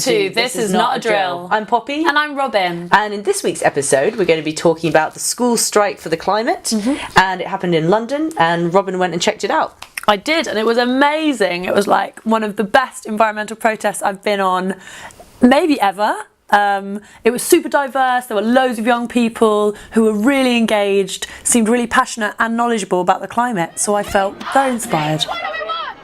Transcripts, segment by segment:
to This Is Not a Drill. I'm Poppy. And I'm Robin. And in this week's episode, we're going to be talking about the school strike for the climate. And it happened in London, and Robin went and checked it out. I did, and it was amazing. It was like one of the best environmental protests I've been on, maybe ever. It was super diverse. There were loads of young people who were really engaged, seemed really passionate and knowledgeable about the climate. So I felt very inspired. What do we want?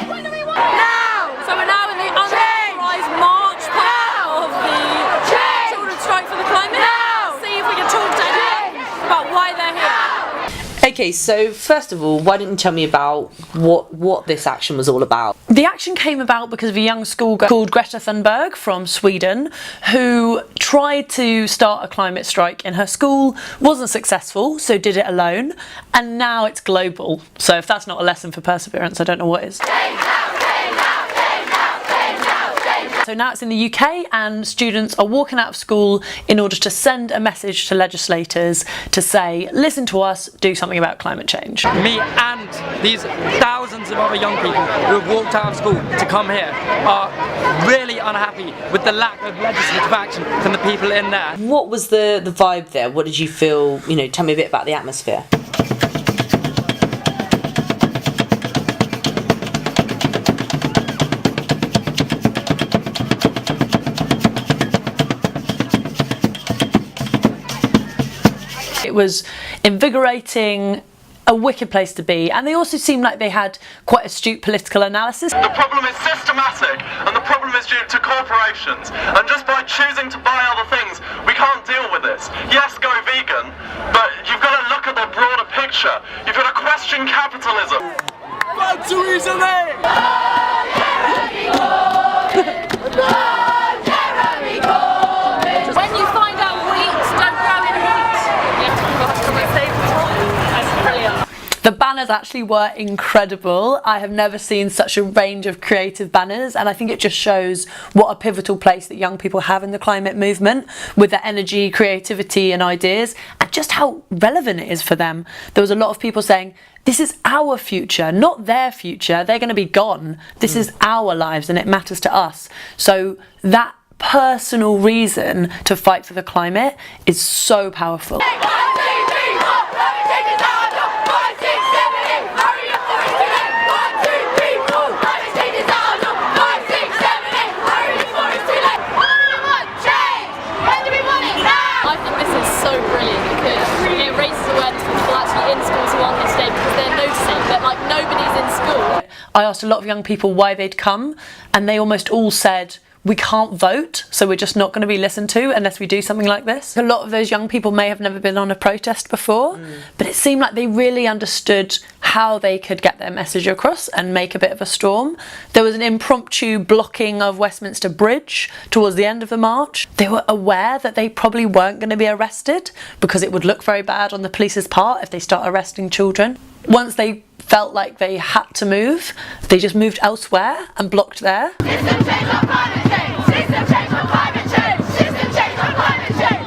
What do we want? Now! So we're now in the unauthorised march part of the children's strike for the climate. Now! See if we can talk to them about why they're here. Okay, so first of all, why didn't you tell me about what this action was all about? The action came about because of a young schoolgirl called Greta Thunberg from Sweden who tried to start a climate strike in her school, wasn't successful, so did it alone, and now it's global. So if that's not a lesson for perseverance, I don't know what is. So now it's in the UK and students are walking out of school in order to send a message to legislators to say, listen to us, do something about climate change. Me and these thousands of other young people who have walked out of school to come here are really unhappy with the lack of legislative action from the people in there. What was the vibe there? What did you feel, tell me a bit about the atmosphere. It was invigorating, a wicked place to be, and they also seemed like they had quite astute political analysis. The problem is systematic, and the problem is due to corporations, and just by choosing to buy other things, we can't deal with this. Yes, go vegan, but you've got to look at the broader picture. You've got to question capitalism. When you find out wheat, don't grow in wheat. That's brilliant. The banners actually were incredible. I have never seen such a range of creative banners, and I think it just shows what a pivotal place that young people have in the climate movement with their energy, creativity and ideas, and just how relevant it is for them. There was a lot of people saying, this is our future, not their future. They're going to be gone. This is our lives and it matters to us. So that personal reason to fight for the climate is so powerful. I asked a lot of young people why they'd come, and they almost all said, we can't vote, so we're just not going to be listened to unless we do something like this. A lot of those young people may have never been on a protest before, but it seemed like they really understood how they could get their message across and make a bit of a storm. There was an impromptu blocking of Westminster Bridge towards the end of the march. They were aware that they probably weren't going to be arrested because it would look very bad on the police's part if they start arresting children. Once they felt like they had to move, they just moved elsewhere and blocked there. System change on climate change! System change on climate change! System change on climate change!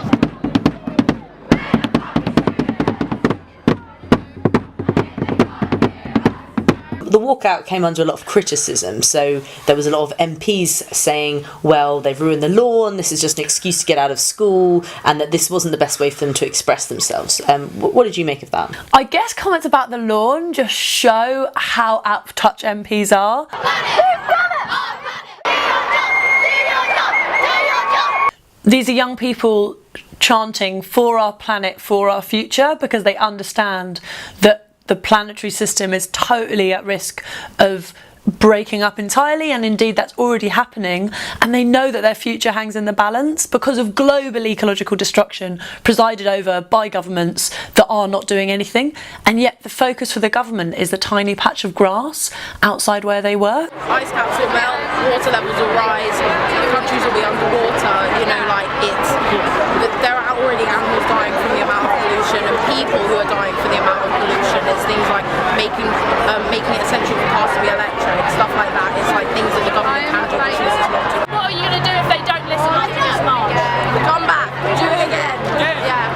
The walkout came under a lot of criticism, so there was a lot of MPs saying, well, they've ruined the law and this is just an excuse to get out of school, and that this wasn't the best way for them to express themselves. What did you make of that? I guess comments about the lawn just show how out of touch MPs are. These are young people chanting for our planet, for our future, because they understand that the planetary system is totally at risk of breaking up entirely, and indeed that's already happening, and they know that their future hangs in the balance because of global ecological destruction presided over by governments that are not doing anything, and yet the focus for the government is the tiny patch of grass outside where they work. Ice caps will melt, water levels will rise, countries will be underwater, there are already animals dying from the amount of pollution and people who are dying from the amount of pollution. It's things like making it essential for cars to be electric, stuff like that. It's like things that the government can do which this is not doing. What are you going to do if they don't listen after this march? Come back, do it again. Yeah,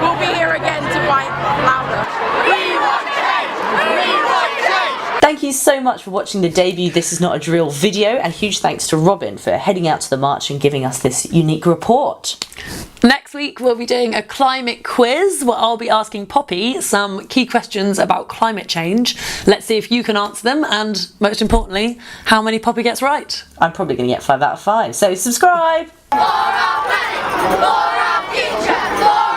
we'll be here again to fight louder. We want change! We want change! Thank you so so much for watching the debut This Is Not a Drill video, and huge thanks to Robin for heading out to the march and giving us this unique report. Next week we'll be doing a climate quiz where I'll be asking Poppy some key questions about climate change. Let's see if you can answer them, and most importantly, how many Poppy gets right. I'm probably going to get 5 out of 5, so subscribe! For our planet, for our future, for